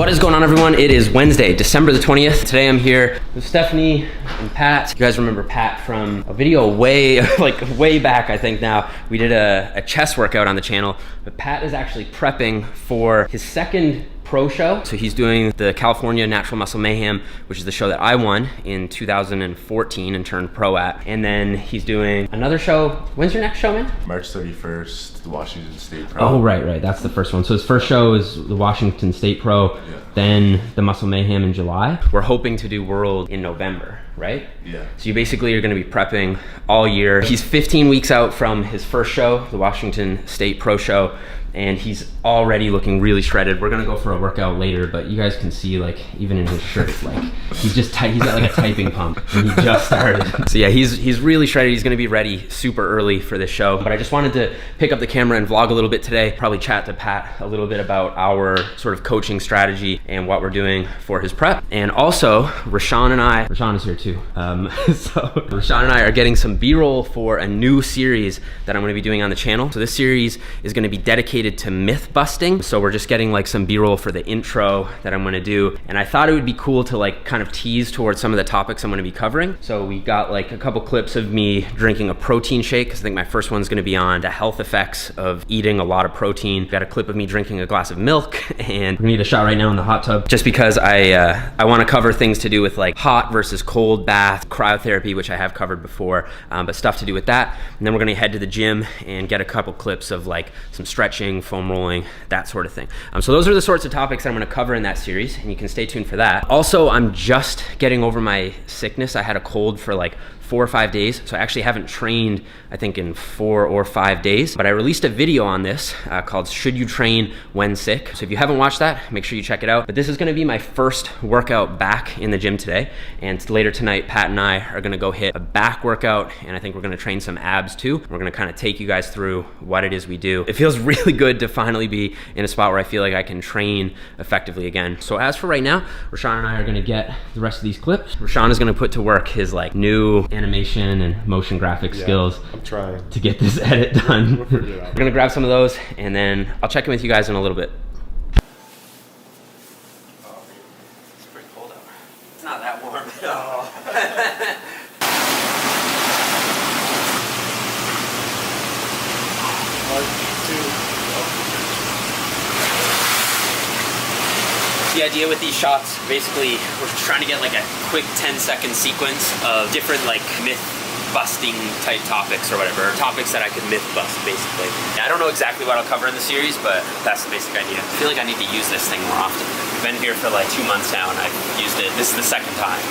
What is going on, everyone? It is Wednesday, December the 20th. Today I'm here with Stephanie and Pat. You guys remember Pat from a video way back, I think now. We did a chest workout on the channel, but Pat is actually prepping for his second pro show. So he's doing the California Natural Muscle Mayhem, which is the show that I won in 2014 and turned pro at. And then he's doing another show. When's your next show, man? March 31st, the Washington State Pro. Oh, right. That's the first one. So his first show is the Washington State Pro, then the Muscle Mayhem in July. We're hoping to do World in November, right? Yeah. So you basically are gonna be prepping all year. He's 15 weeks out from his first show, the Washington State Pro show, and he's already looking really shredded. We're gonna go for a workout later, but you guys can see, like, even in his shirt, like, he's got like a typing pump, and he just started. So yeah, he's really shredded. He's gonna be ready super early for this show. But I just wanted to pick up the camera and vlog a little bit today, probably chat to Pat a little bit about our sort of coaching strategy and what we're doing for his prep. And also, Rashawn is here too. So Rashawn and I are getting some B-roll for a new series that I'm gonna be doing on the channel. So this series is gonna be dedicated to myth busting. So we're just getting like some B-roll for the intro that I'm gonna do. And I thought it would be cool to like kind of tease towards some of the topics I'm gonna be covering. So we got like a couple clips of me drinking a protein shake, because I think my first one's gonna be on the health effects of eating a lot of protein. Got a clip of me drinking a glass of milk, and we're gonna need a shot right now in the hot tub, just because I wanna cover things to do with like hot versus cold bath, cryotherapy, which I have covered before, but stuff to do with that. And then we're gonna head to the gym and get a couple clips of like some stretching, foam rolling, that sort of thing. So those are the sorts of topics that I'm gonna cover in that series, and you can stay tuned for that. Also, I'm just getting over my sickness. I had a cold for like 4 or 5 days. So I actually haven't trained, I think, in 4 or 5 days, but I released a video on this called Should You Train When Sick? So if you haven't watched that, make sure you check it out. But this is gonna be my first workout back in the gym today. And later tonight, Pat and I are gonna go hit a back workout, and I think we're gonna train some abs too. We're gonna kind of take you guys through what it is we do. It feels really good to finally be in a spot where I feel like I can train effectively again. So as for right now, Rashawn and I are gonna get the rest of these clips. Rashawn is gonna put to work his like new animation and motion graphic skills. I'm trying to get this edit done. We're gonna grab some of those, and then I'll check in with you guys in a little bit. Oh, it's pretty cold out. It's not that warm at all. The idea with these shots, basically, we're trying to get like a quick 10-second sequence of different like myth busting type topics or whatever, or topics that I could myth bust, basically. I don't know exactly what I'll cover in the series, but that's the basic idea. I feel like I need to use this thing more often. I've been here for like 2 months now, and I've used it. This is the second time.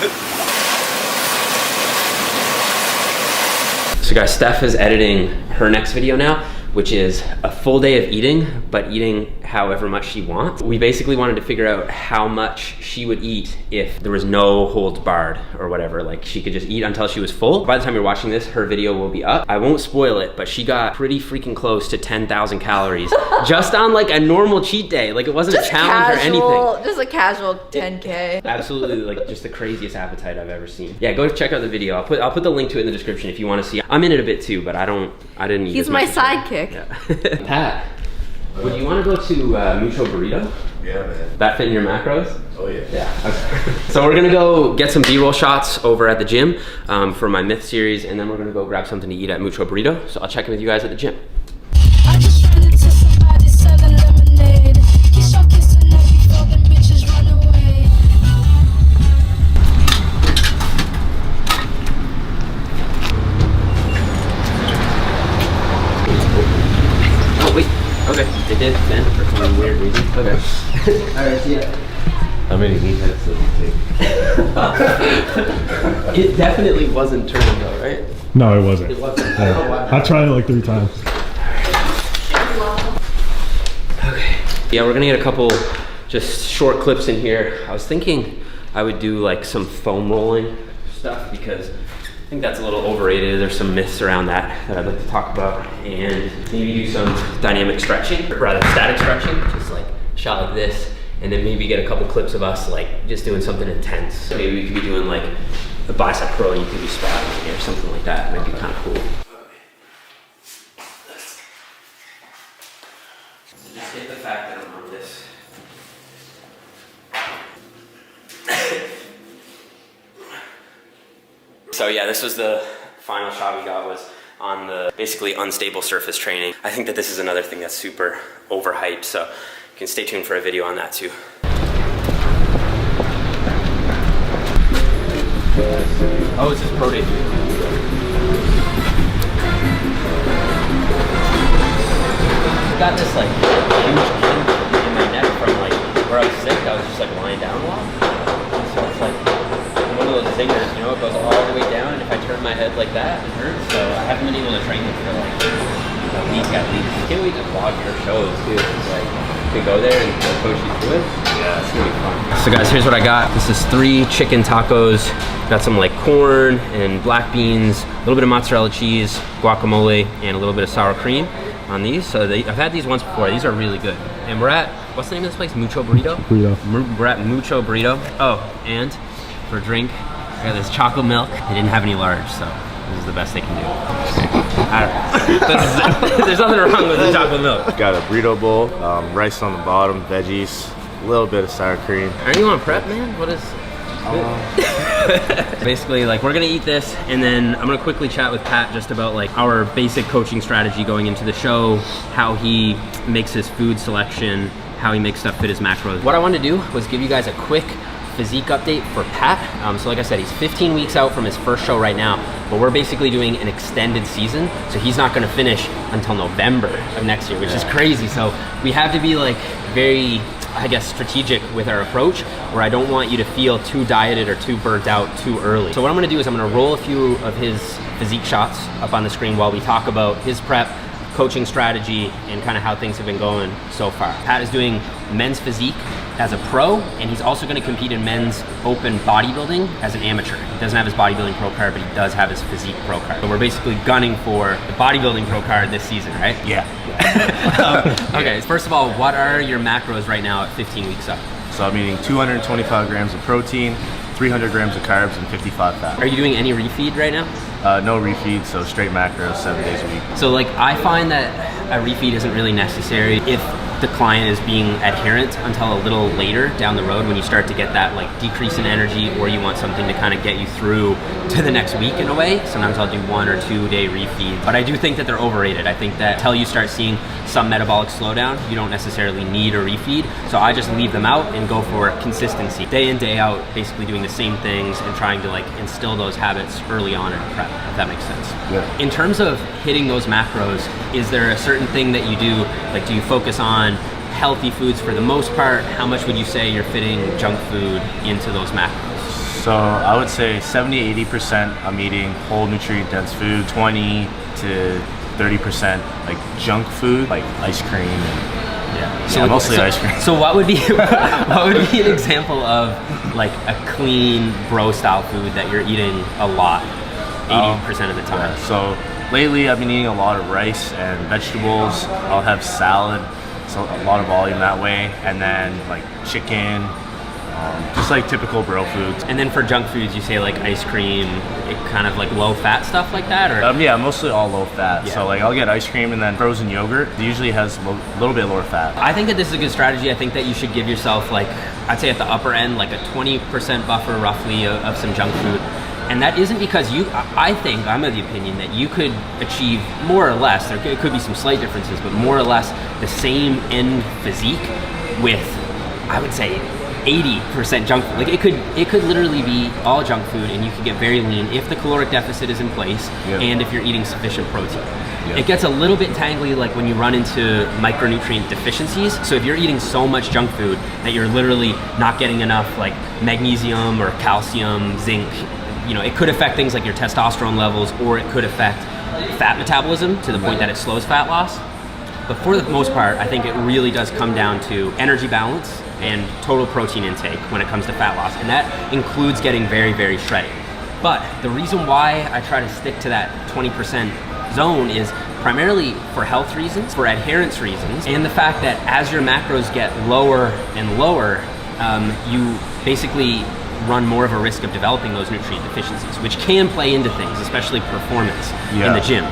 So guys, Steph is editing her next video now, which is a full day of eating, but eating however much she wants. We basically wanted to figure out how much she would eat if there was no holds barred or whatever. Like, she could just eat until she was full. By the time you're watching this, her video will be up. I won't spoil it, but she got pretty freaking close to 10,000 calories just on like a normal cheat day. Like, it wasn't just a challenge or anything. Just a casual 10K. Absolutely, like just the craziest appetite I've ever seen. Yeah, go check out the video. I'll put the link to it in the description if you want to see. I'm in it a bit too, but I didn't eat. He's my sidekick. Yeah. Pat, would you want to go to Mucho Burrito? Yeah, man. That fit in your macros? Oh yeah. Yeah. Okay. So we're gonna go get some B-roll shots over at the gym for my myth series, and then we're gonna go grab something to eat at Mucho Burrito. So I'll check in with you guys at the gym. I just ran into somebody selling lemonade. Kiss your kiss and let before them bitches run away. Oh wait, okay, it did then for some weird reason. Okay. Alright, see ya. How many meatheads does it take? It definitely wasn't turning though, right? No, it wasn't. It wasn't. Yeah. I tried it like 3 times. Okay. Yeah, we're gonna get a couple just short clips in here. I was thinking I would do like some foam rolling stuff, because I think that's a little overrated. There's some myths around that I'd like to talk about, and maybe do some dynamic stretching, or rather static stretching, just like a shot like this, and then maybe get a couple clips of us like just doing something intense. So maybe we could be doing like a bicep curl, and you could be spotting or something like that. It might be kind of cool. So just get the fact that I'm on this So yeah, this was the final shot we got, was on the basically unstable surface training. I think that this is another thing that's super overhyped, so you can stay tuned for a video on that too. Oh, it's his pro day. I got this like huge kink in my neck from like where I was sick. I was just like lying down a lot. So it's like one of those zingers, you know, it goes all the way down, and if I turn my head like that, it hurts. So I haven't been able to train it for like a week at least. I can't wait to vlog your shows too. It's like, to go there and coach you through it. Yeah, it's gonna be fun. So guys, here's what I got. This is 3 chicken tacos. Got some like corn and black beans, a little bit of mozzarella cheese, guacamole, and a little bit of sour cream on these. So I've had these once before. These are really good. And we're at, what's the name of this place? Mucho Burrito? We're at Mucho Burrito. Oh, and for a drink, I got this chocolate milk. They didn't have any large, so this is the best they can do. I don't know. There's nothing wrong with the chocolate milk. Got a burrito bowl, rice on the bottom, veggies, a little bit of sour cream. Aren't you on prep, man? What is... Basically, like, we're gonna eat this, and then I'm gonna quickly chat with Pat just about like our basic coaching strategy going into the show, how he makes his food selection, how he makes stuff fit his macros. What I wanted to do was give you guys a quick physique update for Pat. So like I said, he's 15 weeks out from his first show right now, but we're basically doing an extended season, so he's not gonna finish until November of next year, which is crazy. So we have to be like very, I guess, strategic with our approach, where I don't want you to feel too dieted or too burnt out too early. So what I'm gonna do is I'm gonna roll a few of his physique shots up on the screen while we talk about his prep, coaching strategy, and kind of how things have been going so far. Pat is doing men's physique as a pro, and he's also gonna compete in men's open bodybuilding as an amateur. He doesn't have his bodybuilding pro card, but he does have his physique pro card. So we're basically gunning for the bodybuilding pro card this season, right? Yeah. Okay, first of all, what are your macros right now at 15 weeks up? So I'm eating 225 grams of protein, 300 grams of carbs, and 55 fat. Are you doing any refeed right now? No refeed, so straight macros 7 days a week. So like, I find that a refeed isn't really necessary if the client is being adherent until a little later down the road, when you start to get that like decrease in energy, or you want something to kind of get you through to the next week in a way. Sometimes I'll do 1 or 2 day refeeds, but I do think that they're overrated. I think that until you start seeing some metabolic slowdown, you don't necessarily need a refeed. So I just leave them out and go for consistency, day in, day out, basically doing the same things and trying to like instill those habits early on in prep, if that makes sense. Yeah. In terms of hitting those macros, is there a certain thing that you do? Like, do you focus on healthy foods for the most part? How much would you say you're fitting junk food into those macros? So I would say 70-80% I'm eating whole nutrient dense food, 20 to 30% like junk food, like ice cream. And, mostly ice cream. So what would be an example of like a clean bro style food that you're eating a lot, 80% of the time? Yeah. So lately I've been eating a lot of rice and vegetables. I'll have salad, so a lot of volume that way, and then like chicken, just like typical bro foods. And then for junk foods, you say like ice cream, kind of like low fat stuff like that, or? Yeah, mostly all low fat. Yeah. So like I'll get ice cream and then frozen yogurt. It usually has a little bit lower fat. I think that this is a good strategy. I think that you should give yourself like, I'd say at the upper end, like a 20% buffer roughly of some junk food. And that isn't because I think, I'm of the opinion that you could achieve more or less, there could be some slight differences, but more or less the same end physique with, I would say, 80% junk food. Like it could literally be all junk food, and you could get very lean if the caloric deficit is in place, and if you're eating sufficient protein. It gets a little bit tangly like when you run into micronutrient deficiencies. So if you're eating so much junk food that you're literally not getting enough like magnesium or calcium, zinc, you know, it could affect things like your testosterone levels, or it could affect fat metabolism to the point that it slows fat loss. But for the most part, I think it really does come down to energy balance and total protein intake when it comes to fat loss. And that includes getting very, very shredded. But the reason why I try to stick to that 20% zone is primarily for health reasons, for adherence reasons, and the fact that as your macros get lower and lower, you basically run more of a risk of developing those nutrient deficiencies, which can play into things, especially performance in the gym.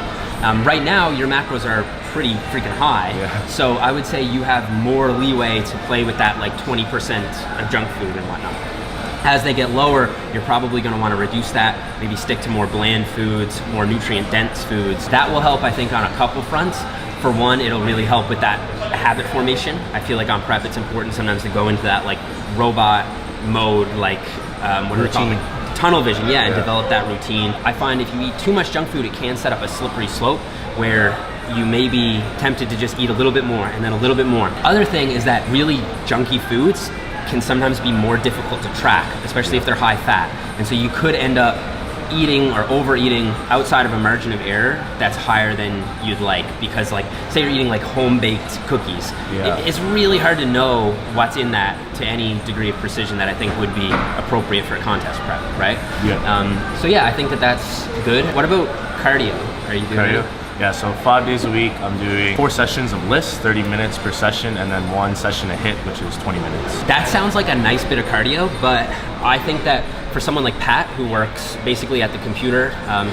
Right now, your macros are pretty freaking high, so I would say you have more leeway to play with that like 20% of junk food and whatnot. As they get lower, you're probably going to want to reduce that, maybe stick to more bland foods, more nutrient-dense foods. That will help, I think, on a couple fronts. For one, it'll really help with that habit formation. I feel like on prep, it's important sometimes to go into that like robot mode, like what do we call it? Tunnel vision, and develop that routine. I find if you eat too much junk food, it can set up a slippery slope where you may be tempted to just eat a little bit more and then a little bit more. Other thing is that really junky foods can sometimes be more difficult to track, especially if they're high fat. And so you could end up eating or overeating outside of a margin of error that's higher than you'd like, because like say you're eating like home-baked cookies, it's really hard to know what's in that to any degree of precision that I think would be appropriate for a contest prep, right? So yeah, I think that that's good. What about cardio? Are you doing Cardio? Yeah, so 5 days a week, I'm doing 4 sessions of list, 30 minutes per session, and then 1 session a hit, which is 20 minutes. That sounds like a nice bit of cardio, but I think that for someone like Pat, who works basically at the computer,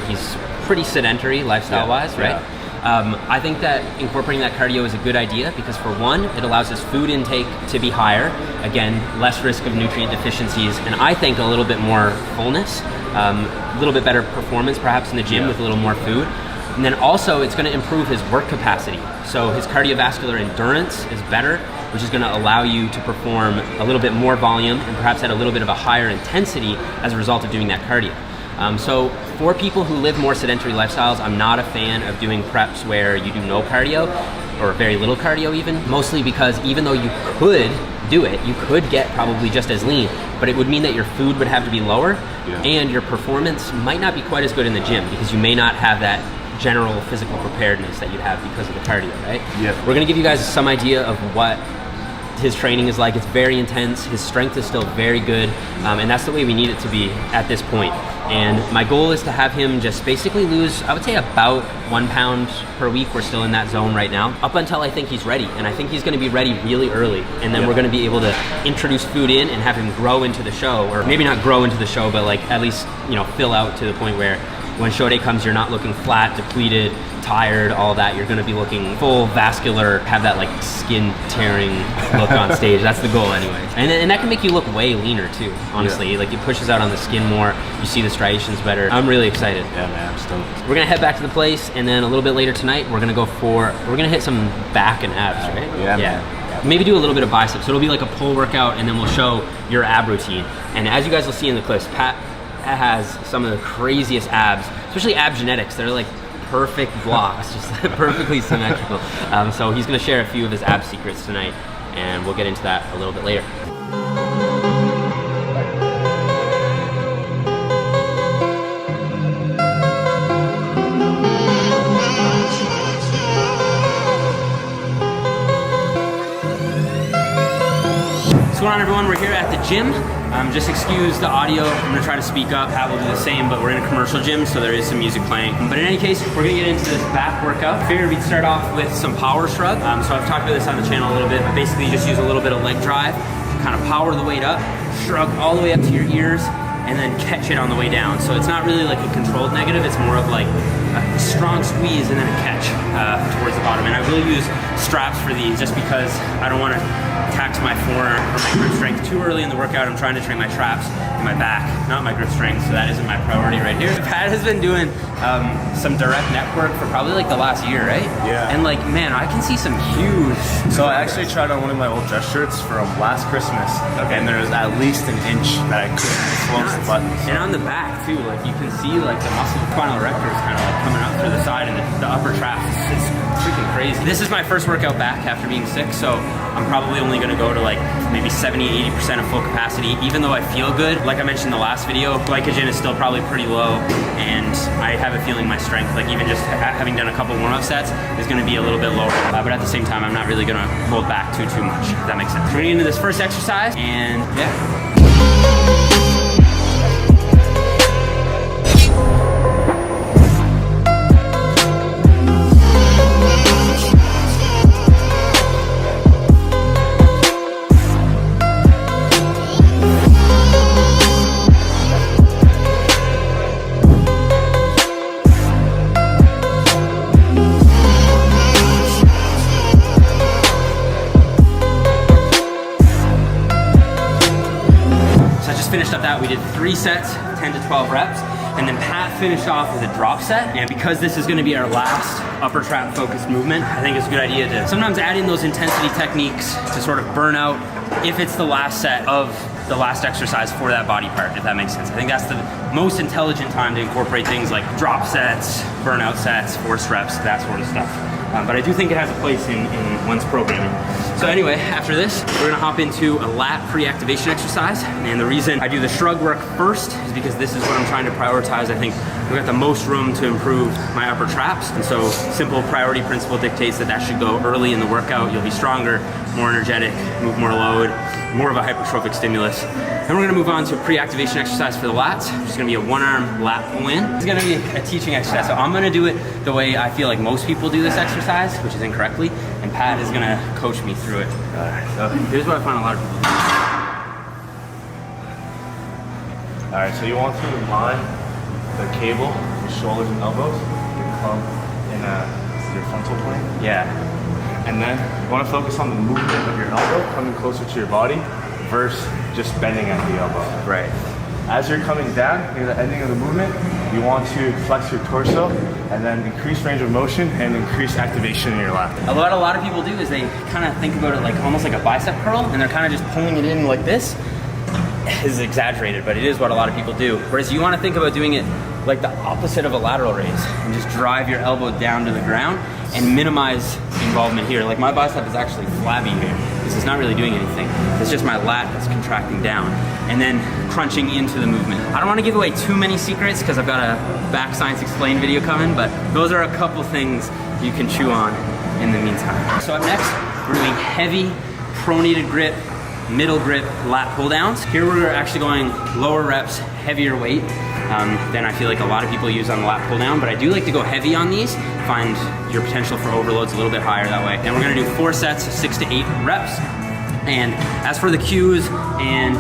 he's pretty sedentary lifestyle-wise, right? I think that incorporating that cardio is a good idea because for one, it allows his food intake to be higher. Again, less risk of nutrient deficiencies, and I think a little bit more fullness, a little bit better performance perhaps in the gym with a little more food. And then also it's going to improve his work capacity. So his cardiovascular endurance is better, which is going to allow you to perform a little bit more volume and perhaps at a little bit of a higher intensity as a result of doing that cardio. So for people who live more sedentary lifestyles, I'm not a fan of doing preps where you do no cardio or very little cardio even, mostly because even though you could do it, you could get probably just as lean, but it would mean that your food would have to be lower and your performance might not be quite as good in the gym because you may not have that general physical preparedness that you'd have because of the cardio, right? We're gonna give you guys some idea of what his training is like. It's very intense. His strength is still very good, and that's the way we need it to be at this point. And my goal is to have him just basically lose, I would say about 1 pound per week. We're still in that zone right now, up until I think he's ready. And I think he's gonna be ready really early. And then we're gonna be able to introduce food in and have him grow into the show, or maybe not grow into the show, but like at least, you know, fill out to the point where when show day comes, you're not looking flat, depleted, tired, all that. You're gonna be looking full, vascular, have that like skin tearing look on stage. That's the goal anyways. And that can make you look way leaner too, honestly. Like it pushes out on the skin more, you see the striations better. I'm really excited. Yeah, man, I'm stoked. We're gonna head back to the place, and then a little bit later tonight, we're gonna hit some back and abs, right? Yeah, man. Maybe do a little bit of biceps. So it'll be like a pull workout, and then we'll show your ab routine. And as you guys will see in the clips, Pat has some of the craziest abs, especially ab genetics. They're like perfect blocks, just perfectly symmetrical. So he's gonna share a few of his ab secrets tonight, and we'll get into that a little bit later. What's going on, everyone? We're here at the gym. Just excuse the audio. I'm gonna try to speak up. Pat will do the same, but we're in a commercial gym, so there is some music playing. But in any case, we're gonna get into this back workout. I figured we'd start off with some power shrug. So I've talked about this on the channel a little bit, but basically you just use a little bit of leg drive, kind of power the weight up, shrug all the way up to your ears, and then catch it on the way down. So it's not really like a controlled negative, it's more of like a strong squeeze and then a catch towards the bottom. And I will use straps for these just because I don't want to tax my forearm or my grip strength too early in the workout. I'm trying to train my traps and my back, not my grip strength, so that isn't my priority right here. Pat has been doing some direct neck work for probably like the last year, right? Yeah. And like, man, I can see some huge... So I actually tried on one of my old dress shirts from last Christmas, and there was at least an inch that I couldn't close the buttons. And on the back too, like you can see like the muscle spinal erector is kind of like coming up through the side, and the upper trap is freaking crazy. This is my first workout back after being sick, so I'm probably only gonna go to like maybe 70-80% of full capacity, even though I feel good. Like I mentioned in the last video, glycogen is still probably pretty low, and I have a feeling my strength, like even just having done a couple warm-up sets, is gonna be a little bit lower. But at the same time, I'm not really gonna hold back too much, if that makes sense. We're getting into this first exercise, and yeah. finished up that, we did 3 sets, 10 to 12 reps. And then Pat finished off with a drop set. And because this is gonna be our last upper trap focused movement, I think it's a good idea to sometimes add in those intensity techniques to sort of burn out if it's the last set of the last exercise for that body part, if that makes sense. I think that's the most intelligent time to incorporate things like drop sets, burnout sets, forced reps, that sort of stuff. But I do think it has a place in one's programming. So anyway, after this, we're gonna hop into a lat pre-activation exercise. And the reason I do the shrug work first is because this is what I'm trying to prioritize. I think we've got the most room to improve my upper traps. And so simple priority principle dictates that that should go early in the workout. You'll be stronger, more energetic, move more load, more of a hypertrophic stimulus. And we're gonna move on to a pre-activation exercise for the lats. It's gonna be a 1-arm lat pull-in. It's gonna be a teaching exercise. So I'm gonna do it the way I feel like most people do this exercise, which is incorrectly, and Pat is gonna coach me through it. So here's what I find a lot of people do. All right, so you want to line the cable, your shoulders and elbows, and come in your frontal plane. Yeah. And then you want to focus on the movement of your elbow coming closer to your body versus just bending at the elbow. Right. As you're coming down near the ending of the movement, you want to flex your torso and then increase range of motion and increase activation in your lat. What a lot of people do is they kind of think about it like almost like a bicep curl, and they're kind of just pulling it in like this. Is exaggerated, but it is what a lot of people do. Whereas you want to think about doing it like the opposite of a lateral raise and just drive your elbow down to the ground and minimize involvement here. Like my bicep is actually flabby here. This is not really doing anything. It's just my lat that's contracting down and then crunching into the movement. I don't want to give away too many secrets because I've got a Back Science Explained video coming, but those are a couple things you can chew on in the meantime. So up next, we're doing heavy pronated grip, middle grip lat pull downs. Here we're actually going lower reps, heavier weight than I feel like a lot of people use on the lat pull down, but I do like to go heavy on these, find your potential for overloads a little bit higher that way. And we're gonna do 4 sets of 6 to 8 reps. And as for the cues and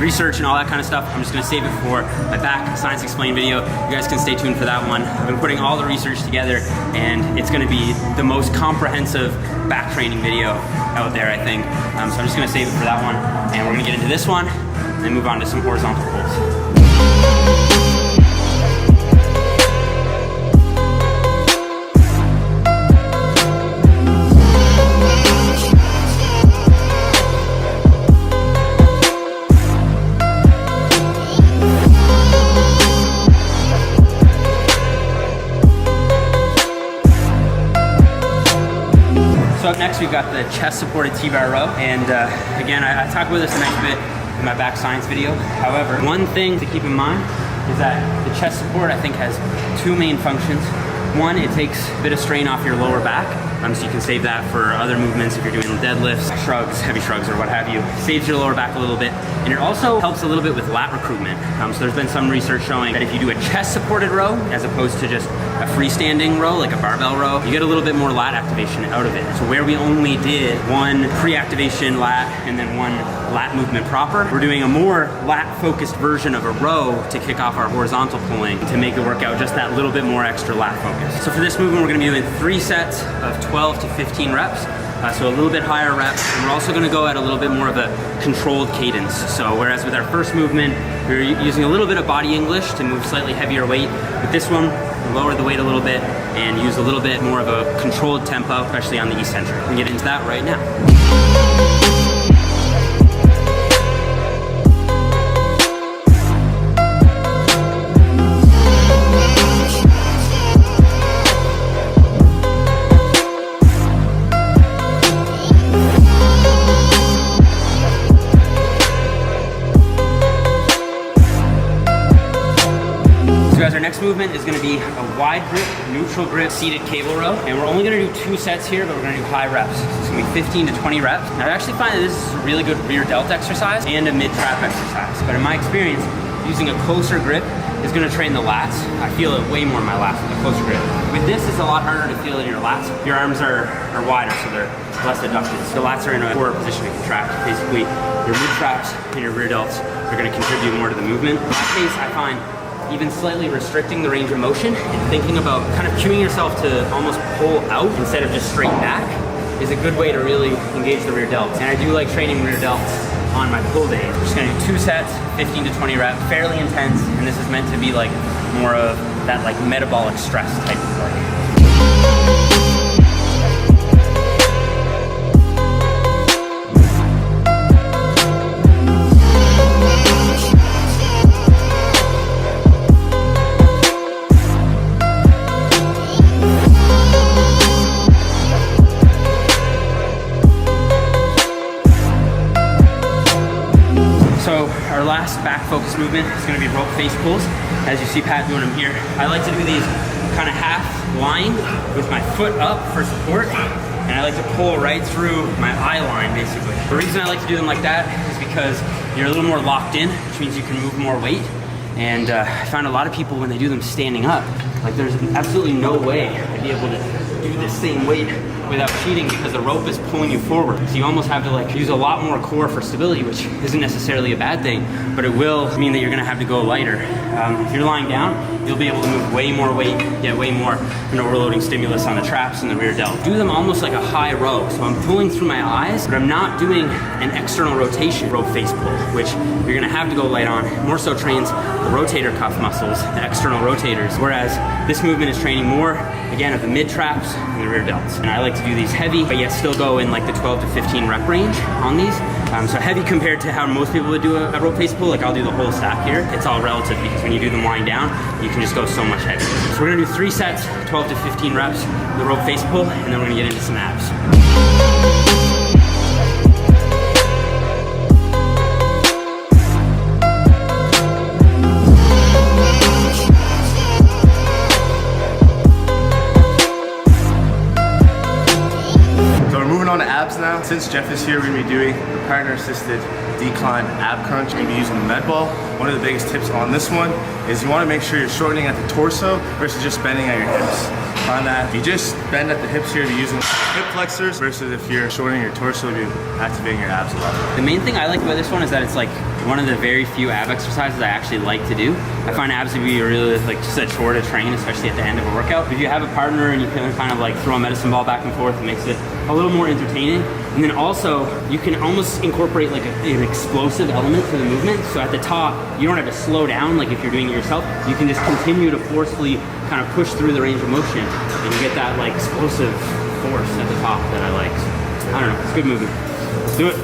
research and all that kind of stuff, I'm just gonna save it for my Back Science Explained video. You guys can stay tuned for that one. I've been putting all the research together and it's gonna be the most comprehensive back training video out there, I think. So I'm just gonna save it for that one. And we're gonna get into this one and then move on to some horizontal pulls. So up next we've got the chest supported T-bar row, and again I talk about this a nice bit in my Back Science video. However, one thing to keep in mind is that the chest support I think has 2 main functions. One, it takes a bit of strain off your lower back, so you can save that for other movements if you're doing deadlifts, shrugs, heavy shrugs or what have you. Saves your lower back a little bit, and it also helps a little bit with lat recruitment. So there's been some research showing that if you do a chest supported row as opposed to just a freestanding row, like a barbell row, you get a little bit more lat activation out of it. So where we only did 1 pre-activation lat and then 1 lat movement proper, we're doing a more lat focused version of a row to kick off our horizontal pulling to make the workout just that little bit more extra lat focused. So for this movement, we're gonna be doing 3 sets of 12 to 15 reps. So a little bit higher reps, and we're also gonna go at a little bit more of a controlled cadence. So whereas with our first movement, we were using a little bit of body English to move slightly heavier weight, with this one, we lower the weight a little bit and use a little bit more of a controlled tempo, especially on the eccentric. We'll get into that right now. Our next movement is going to be a wide grip, neutral grip, seated cable row. And we're only going to do 2 sets here, but we're going to do high reps. So it's going to be 15 to 20 reps. Now I actually find that this is a really good rear delt exercise and a mid-trap exercise. But in my experience, using a closer grip is going to train the lats. I feel it way more in my lats with a closer grip. With this, it's a lot harder to feel it in your lats. Your arms are wider, so they're less adducted. So the lats are in a poorer position to contract. Basically, your mid-traps and your rear delts are going to contribute more to the movement. In my case, I find even slightly restricting the range of motion and thinking about kind of cueing yourself to almost pull out instead of just straight back is a good way to really engage the rear delts. And I do like training rear delts on my pull day. I'm just gonna do 2 sets, 15 to 20 reps, fairly intense, and this is meant to be like more of that like metabolic stress type of work. So our last back focus movement is going to be rope face pulls. As you see Pat doing them here. I like to do these kind of half lying with my foot up for support, and I like to pull right through my eye line basically. The reason I like to do them like that is because you're a little more locked in, which means you can move more weight. And I find a lot of people when they do them standing up, like there's absolutely no way I'd be able to do the same weight without cheating because the rope is pulling you forward. So you almost have to like use a lot more core for stability, which isn't necessarily a bad thing, but it will mean that you're gonna have to go lighter. If you're lying down, you'll be able to move way more weight, get way more an overloading stimulus on the traps and the rear delt. Do them almost like a high row. So I'm pulling through my eyes, but I'm not doing an external rotation rope face pull, which you're gonna have to go light on. More so trains the rotator cuff muscles, the external rotators, whereas this movement is training more, again, of the mid traps and the rear delts. And I like to do these heavy, but yet still go in like the 12 to 15 rep range on these. So heavy compared to how most people would do a rope face pull, like I'll do the whole stack here. It's all relative because when you do them lying down, you can just go so much heavier. So we're gonna do 3 sets, 12 to 15 reps, the rope face pull, and then we're gonna get into some abs. On to abs now. Since Jeff is here, we're gonna be doing the partner assisted decline ab crunch. We're gonna be using the med ball. One of the biggest tips on this one is you wanna make sure you're shortening at the torso versus just bending at your hips. Find that if you just bend at the hips here, you're using hip flexors versus if you're shortening your torso, you're activating your abs a lot. The main thing I like about this one is that it's like one of the very few ab exercises I actually like to do. I find abs to be really like just a chore to train, especially at the end of a workout. If you have a partner and you can kind of like throw a medicine ball back and forth, it makes it a little more entertaining. And then also, you can almost incorporate like an explosive element to the movement. So at the top, you don't have to slow down like if you're doing it yourself. You can just continue to forcefully kind of push through the range of motion, and you get that like explosive force at the top that I like. So, I don't know, it's a good movement. Let's do it.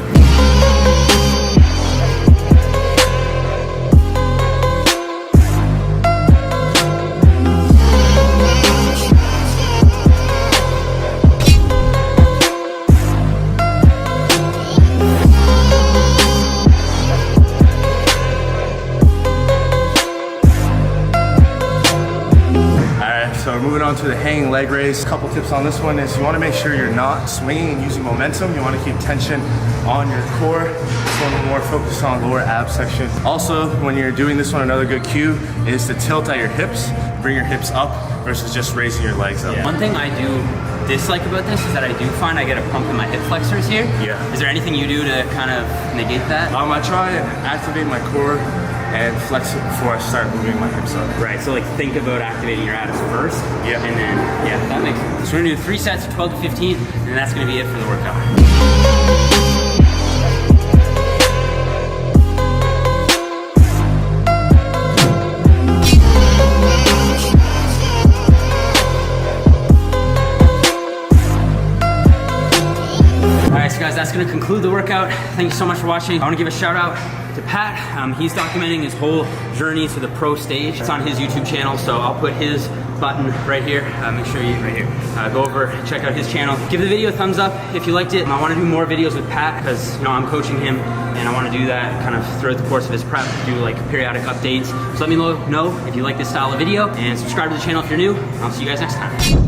So moving on to the hanging leg raise. A couple tips on this one is you want to make sure you're not swinging and using momentum. You want to keep tension on your core. This one we're more focused on lower ab section. Also, when you're doing this one, another good cue is to tilt at your hips. Bring your hips up versus just raising your legs up. Yeah. One thing I do dislike about this is that I do find I get a pump in my hip flexors here. Yeah. Is there anything you do to kind of negate that? I try and activate my core and flex it before I start moving my hips up. Right, so like think about activating your abs first. Yeah. And then, yeah, that makes sense. So we're gonna do 3 sets of 12 to 15, and that's gonna be it for the workout. Alright, so guys, that's gonna conclude the workout. Thank you so much for watching. I wanna give a shout out to Pat. He's documenting his whole journey to the pro stage. It's on his YouTube channel, so I'll put his button right here. Make sure you, right here, go over, check out his channel. Give the video a thumbs up if you liked it. I wanna do more videos with Pat because, you know, I'm coaching him and I wanna do that kind of throughout the course of his prep, do like periodic updates. So let me know if you like this style of video and subscribe to the channel if you're new. I'll see you guys next time.